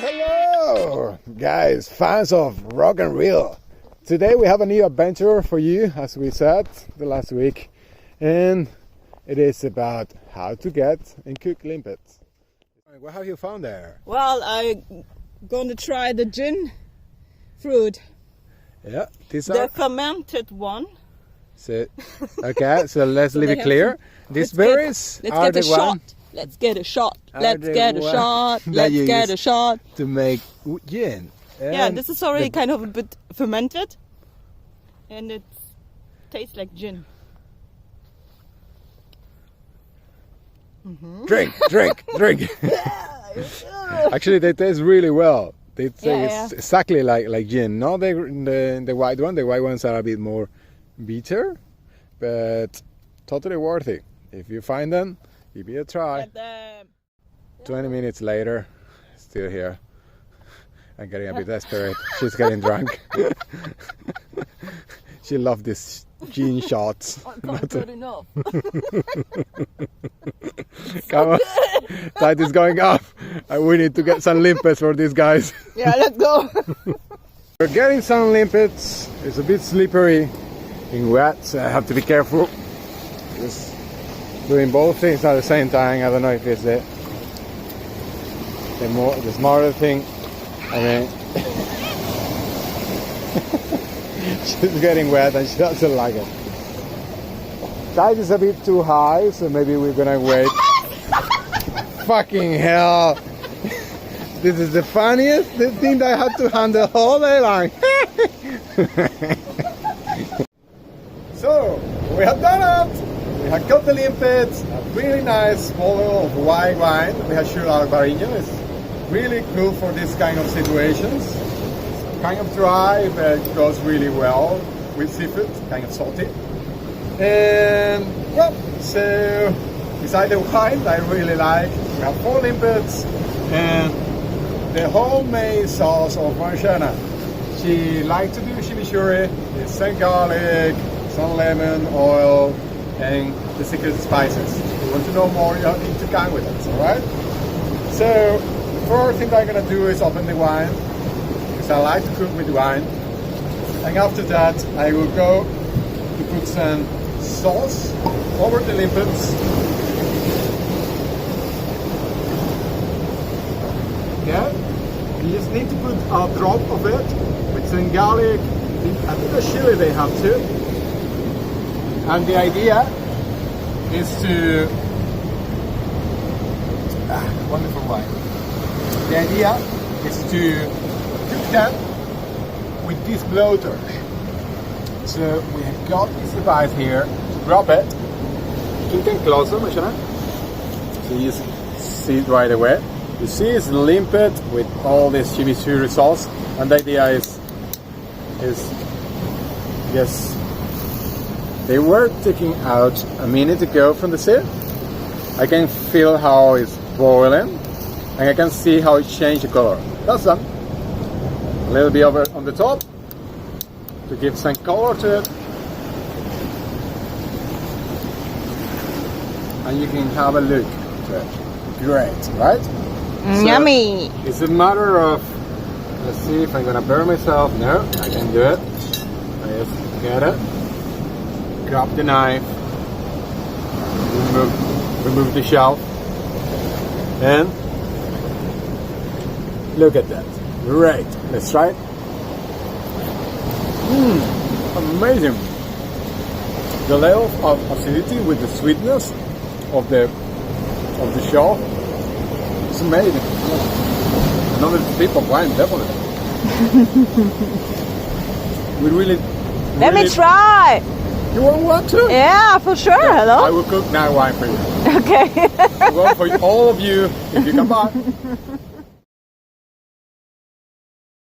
Hello, guys, fans of Rock&Reel. Today we have a new adventure for you, as we said the last week, and it is about how to get and cook limpets. What have you found there? Well, I'm going to try the gin fruit. Yeah, these The are fermented one. so, okay. So let's leave it clear. These berries are the one. Let's get a shot. Let's get a shot. Let's get a shot to make gin. Yeah, this is already kind of a bit fermented, and it tastes like gin. Mm-hmm. Drink. Actually, they taste really well. They taste exactly like gin. Not the white one. The white ones are a bit more bitter, but totally worthy. If you find them, give it a try. 20 minutes later, still here. I'm getting a bit desperate. She's getting drunk. She loves these gin shots. I can't get enough. Come on, tide is going up. We need to get some limpets for these guys. Yeah, let's go. We're getting some limpets. It's a bit slippery and wet, so I have to be careful. Just doing both things at the same time. I don't know if it's the smarter thing. I mean, she's getting wet and she doesn't like it. Tide is a bit too high, so maybe we're gonna wait. Fucking hell! This is the funniest thing that I had to handle all day long. So we have done it. We have got the limpets. A really nice bottle of white wine. We have Sure Alvarinho. It's really cool for this kind of situations. It's kind of dry, but it goes really well with seafood. Kind of salty. And well, so beside the wine I really like, we have 4 limpets and the homemade sauce of Marciana. She likes to do chimichurri, it's some garlic, some lemon, oil, and the secret spices. If you want to know more, you need to come with us, alright? So the first thing I'm gonna do is open the wine, because I like to cook with wine. And after that I will go to put some sauce over the limpets. Yeah, you just need to put a drop of it with some garlic, a bit of chili they have too. And the idea is to wonderful wine. The idea is to cook them with this blowtorch. So we have got this device here, drop it, keep it closer, Marciana. So you see it right away. You see it's limpet with all this chimichurri sauce, and the idea is yes, they were taking out a minute ago from the sea. I can feel how it's boiling, and I can see how it changed the color. That's done. A little bit over on the top, to give some color to it, and you can have a look to it. Great, right? Yummy! So it's a matter of, let's see if I'm gonna burn myself. No, I can do it. I just get it, grab the knife, remove the shell, and look at that. Great, let's try it. Amazing! The level of acidity with the sweetness of the shell, it's amazing. Another tip of wine, definitely. We really. Let me try. You want one too? Yeah, for sure. Yeah, Hello. I will cook now wine for you. Okay. Well, for all of you, if you come back.